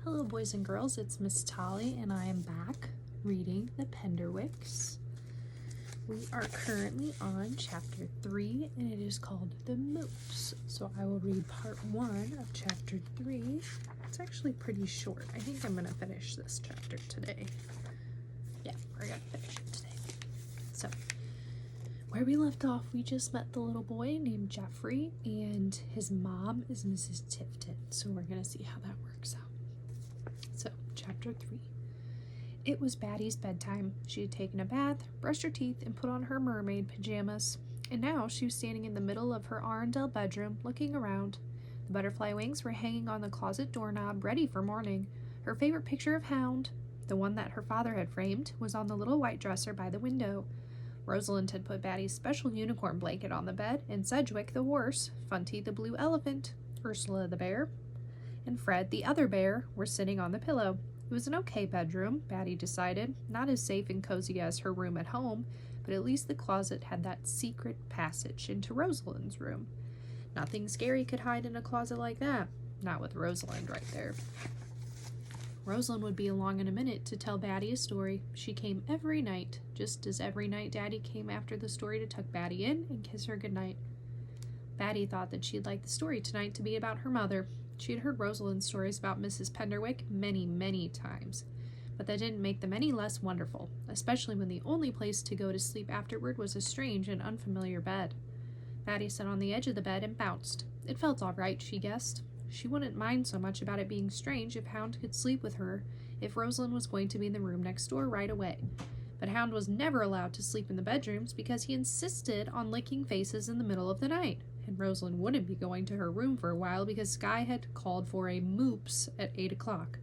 Hello boys and girls, it's Miss Tolly and I am back reading the Penderwicks. We are currently on chapter 3 and it is called The Moops. So I will read part 1 of chapter 3. It's actually pretty short. I think I'm going to finish this chapter today. Yeah, we're going to finish it today. So, where we left off, we just met the little boy named Jeffrey and his mom is Mrs. Tifton. So we're going to see how that works out. So, chapter 3. It was Battie's bedtime. She had taken a bath, brushed her teeth, and put on her mermaid pajamas. And now she was standing in the middle of her Arundel bedroom, looking around. The butterfly wings were hanging on the closet doorknob, ready for morning. Her favorite picture of Hound, the one that her father had framed, was on the little white dresser by the window. Rosalind had put Battie's special unicorn blanket on the bed, and Sedgwick the horse, Funty the blue elephant, Ursula the bear, and Fred, the other bear, were sitting on the pillow. It was an okay bedroom, Battie decided, not as safe and cozy as her room at home, but at least the closet had that secret passage into Rosalind's room. Nothing scary could hide in a closet like that, not with Rosalind right there. Rosalind would be along in a minute to tell Battie a story. She came every night, just as every night Daddy came after the story to tuck Battie in and kiss her goodnight. Battie thought that she'd like the story tonight to be about her mother. She had heard Rosalind's stories about Mrs. Penderwick many times, but that didn't make them any less wonderful, especially when the only place to go to sleep afterward was a strange and unfamiliar bed. Battie sat on the edge of the bed and bounced. It felt all right, she guessed. She wouldn't mind so much about it being strange if Hound could sleep with her if Rosalind was going to be in the room next door right away. But Hound was never allowed to sleep in the bedrooms because he insisted on licking faces in the middle of the night. And Rosalind wouldn't be going to her room for a while because Skye had called for a moops at 8 o'clock.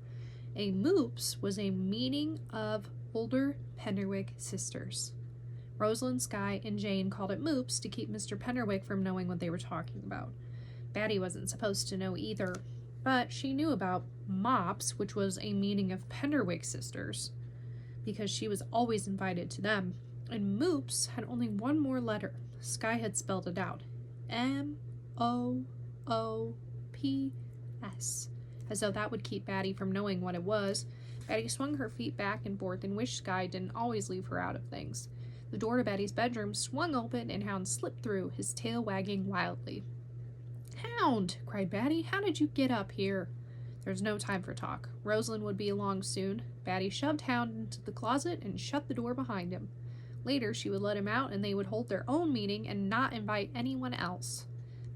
A moops was a meeting of older Penderwick sisters. Rosalind, Skye, and Jane called it moops to keep Mr. Penderwick from knowing what they were talking about. Battie wasn't supposed to know either, but she knew about mops, which was a meeting of Penderwick sisters, because she was always invited to them. And moops had only one more letter. Skye had spelled it out. M-O-O-P-S, as though that would keep Battie from knowing what it was. Battie swung her feet back and forth and wished Skye didn't always leave her out of things. The door to Battie's bedroom swung open and Hound slipped through, his tail wagging wildly. "Hound!" cried Battie. "How did you get up here?" There was no time for talk. Rosalind would be along soon. Battie shoved Hound into the closet and shut the door behind him. Later, she would let him out and they would hold their own meeting and not invite anyone else.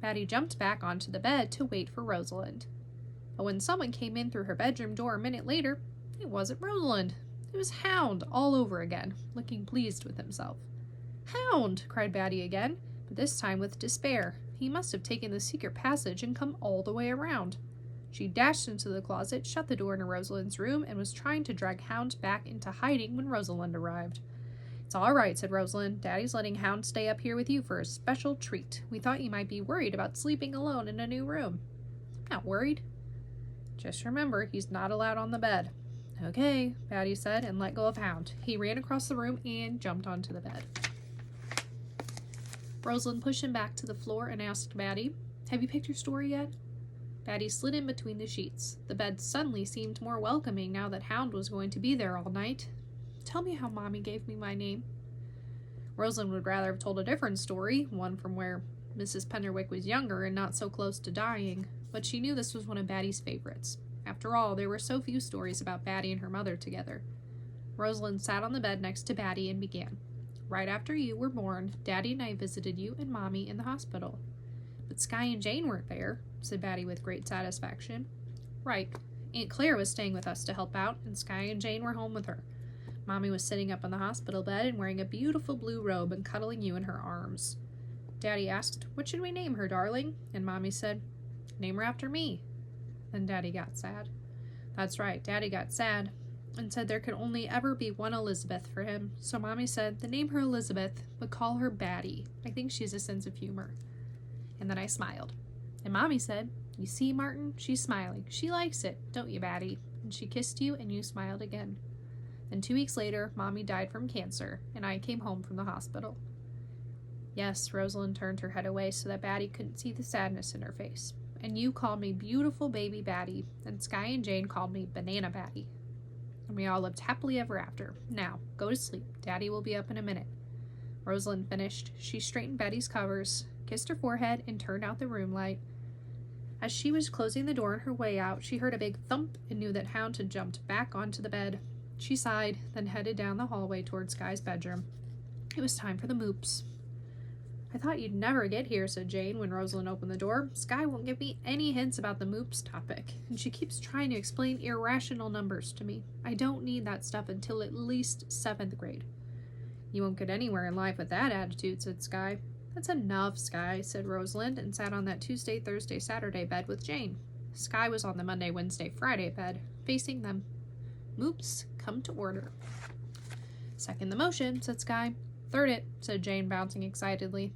Battie jumped back onto the bed to wait for Rosalind. But when someone came in through her bedroom door a minute later, it wasn't Rosalind. It was Hound all over again, looking pleased with himself. "Hound!" cried Battie again, but this time with despair. He must have taken the secret passage and come all the way around. She dashed into the closet, shut the door into Rosalind's room, and was trying to drag Hound back into hiding when Rosalind arrived. "It's all right," said Rosalind. "Daddy's letting Hound stay up here with you for a special treat. We thought you might be worried about sleeping alone in a new room." "I'm not worried. Just remember, he's not allowed on the bed." "Okay," Battie said, and let go of Hound. He ran across the room and jumped onto the bed. Rosalind pushed him back to the floor and asked Battie, "Have you picked your story yet?" Battie slid in between the sheets. The bed suddenly seemed more welcoming now that Hound was going to be there all night. "Tell me how Mommy gave me my name." Rosalind would rather have told a different story, one from where Mrs. Penderwick was younger and not so close to dying, but she knew this was one of Battie's favorites. After all, there were so few stories about Battie and her mother together. Rosalind sat on the bed next to Battie and began. "Right after you were born, Daddy and I visited you and Mommy in the hospital." "But Skye and Jane weren't there," said Battie with great satisfaction. "Right. Aunt Claire was staying with us to help out, and Skye and Jane were home with her. Mommy was sitting up on the hospital bed and wearing a beautiful blue robe and cuddling you in her arms. Daddy asked, 'What should we name her, darling?' And Mommy said, 'Name her after me.' Then Daddy got sad." "That's right, Daddy got sad and said there could only ever be one Elizabeth for him. So Mommy said, 'Then name her Elizabeth, but call her Battie. I think she has a sense of humor.' And then I smiled. And Mommy said, 'You see, Martin, she's smiling. She likes it, don't you, Battie?' And she kissed you and you smiled again. Then 2 weeks later, Mommy died from cancer, and I came home from the hospital." Yes, Rosalind turned her head away so that Battie couldn't see the sadness in her face. and you called me beautiful baby Batty, and Sky and Jane called me Banana Batty. And we all lived happily ever after. Now, go to sleep. Daddy will be up in a minute." Rosalind finished. She straightened Betty's covers, kissed her forehead, and turned out the room light. As she was closing the door on her way out, she heard a big thump and knew that Hound had jumped back onto the bed. She sighed, then headed down the hallway toward Sky's bedroom. It was time for the moops. "I thought you'd never get here," said Jane when Rosalind opened the door. "Sky won't give me any hints about the moops topic, and she keeps trying to explain irrational numbers to me. I don't need that stuff until at least 7th grade. "You won't get anywhere in life with that attitude," said Sky. "That's enough, Sky," said Rosalind, and sat on that Tuesday, Thursday, Saturday bed with Jane. Sky was on the Monday, Wednesday, Friday bed, facing them. "Moops, come to order." "Second the motion," said Sky. "Third it," said Jane, bouncing excitedly.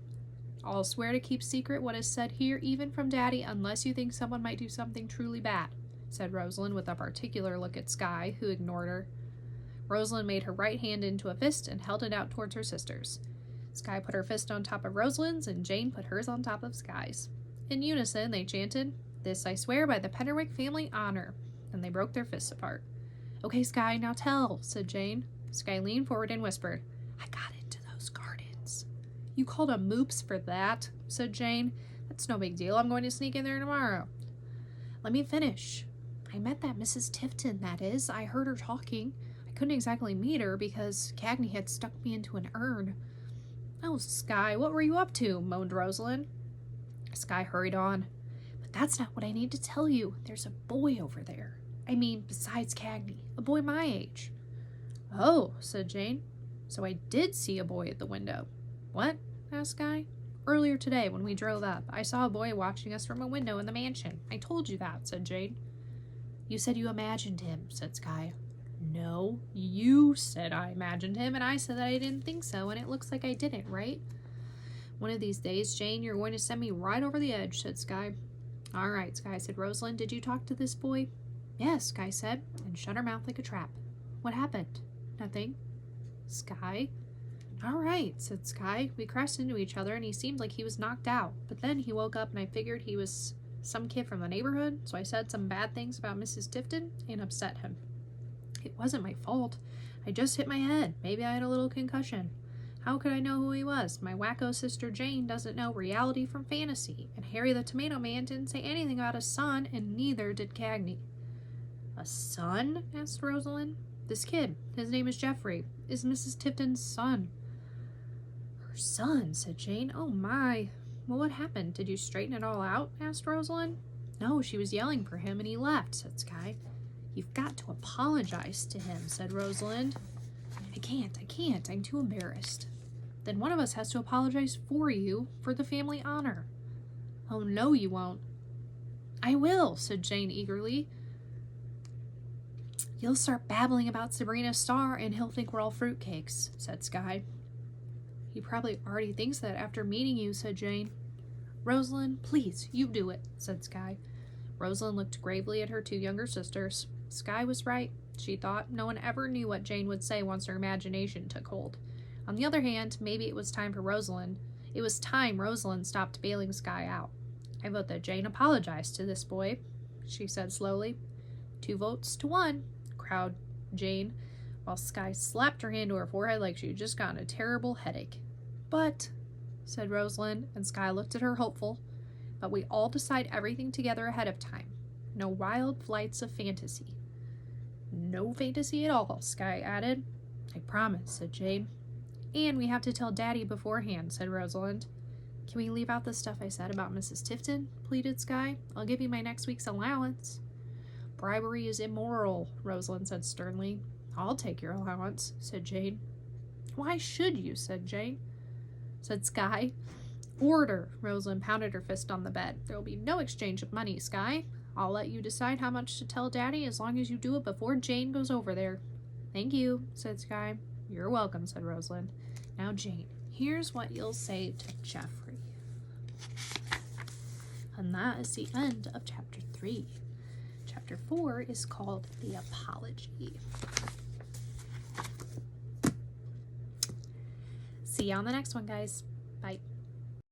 "I'll swear to keep secret what is said here, even from Daddy, unless you think someone might do something truly bad," said Rosalind with a particular look at Sky, who ignored her. Rosalind made her right hand into a fist and held it out towards her sisters. Sky put her fist on top of Rosalind's, and Jane put hers on top of Sky's. In unison, they chanted, "This I swear by the Penderwick family honor," and they broke their fists apart. "Okay, Sky, now tell," said Jane. Sky leaned forward and whispered, "I got into those gardens." "You called them moops for that," said Jane. "That's no big deal. I'm going to sneak in there tomorrow." "Let me finish. I met that Mrs. Tifton, that is. I heard her talking. I couldn't exactly meet her because Cagney had stuck me into an urn." "Oh, Sky, what were you up to?" moaned Rosalind. Sky hurried on. "But that's not what I need to tell you. There's a boy over there. I mean, besides Cagney, a boy my age." "Oh," said Jane. "So I did see a boy at the window." "What?" asked Sky. "Earlier today, when we drove up, I saw a boy watching us from a window in the mansion. I told you that," said Jane. "You said you imagined him," said Sky. "No, you said I imagined him, and I said that I didn't think so, and it looks like I didn't, right?" "One of these days, Jane, you're going to send me right over the edge," said Sky. "All right, Sky," said Rosalind. "Did you talk to this boy?" "Yes," Sky said, and shut her mouth like a trap. "What happened?" "Nothing." "Sky?" "All right," said Sky. "We crashed into each other, and he seemed like he was knocked out. But then he woke up, and I figured he was some kid from the neighborhood, so I said some bad things about Mrs. Tifton and upset him. It wasn't my fault. I just hit my head. Maybe I had a little concussion. How could I know who he was? My wacko sister Jane doesn't know reality from fantasy, and Harry the Tomato Man didn't say anything about a son, and neither did Cagney." "A son?" asked Rosalind. "This kid, his name is Jeffrey, is Mrs. Tifton's son." "Her son," said Jane. "Oh my. Well, what happened? Did you straighten it all out?" asked Rosalind. "No, she was yelling for him, and he left," said Sky. "You've got to apologize to him," said Rosalind. I can't. I'm too embarrassed." "Then one of us has to apologize for you, for the family honor." "Oh, no, you won't." "I will," said Jane eagerly. "You'll start babbling about Sabrina Starr, and he'll think we're all fruitcakes," said Sky. "He probably already thinks that after meeting you," said Jane. "Rosalind, please, you do it," said Sky. Rosalind looked gravely at her two younger sisters. Sky was right, she thought. No one ever knew what Jane would say once her imagination took hold. On the other hand, maybe it was time Rosalind stopped bailing Sky out. "I vote that Jane apologized to this boy," she said slowly. 2 votes to 1, crowed Jane, while Sky slapped her hand to her forehead like she had just gotten a terrible headache. "But," said Rosalind, and Sky looked at her hopeful, "but we all decide everything together ahead of time. No wild flights of fantasy." "No fantasy at all," Sky added. "I promise," said Jane. "And we have to tell Daddy beforehand," said Rosalind. "Can we leave out the stuff I said about Mrs. Tifton?" pleaded Sky. "I'll give you my next week's allowance." "Bribery is immoral," Rosalind said sternly. "I'll take your allowance," said Jane. "Why should you?" said Sky. "Order!" Rosalind pounded her fist on the bed. "There will be no exchange of money, Sky. I'll let you decide how much to tell Daddy as long as you do it before Jane goes over there." "Thank you," said Sky. "You're welcome," said Rosalind. "Now, Jane, here's what you'll say to Jeffrey." And that is the end of chapter 3. Chapter 4 is called The Apology. See you on the next one, guys.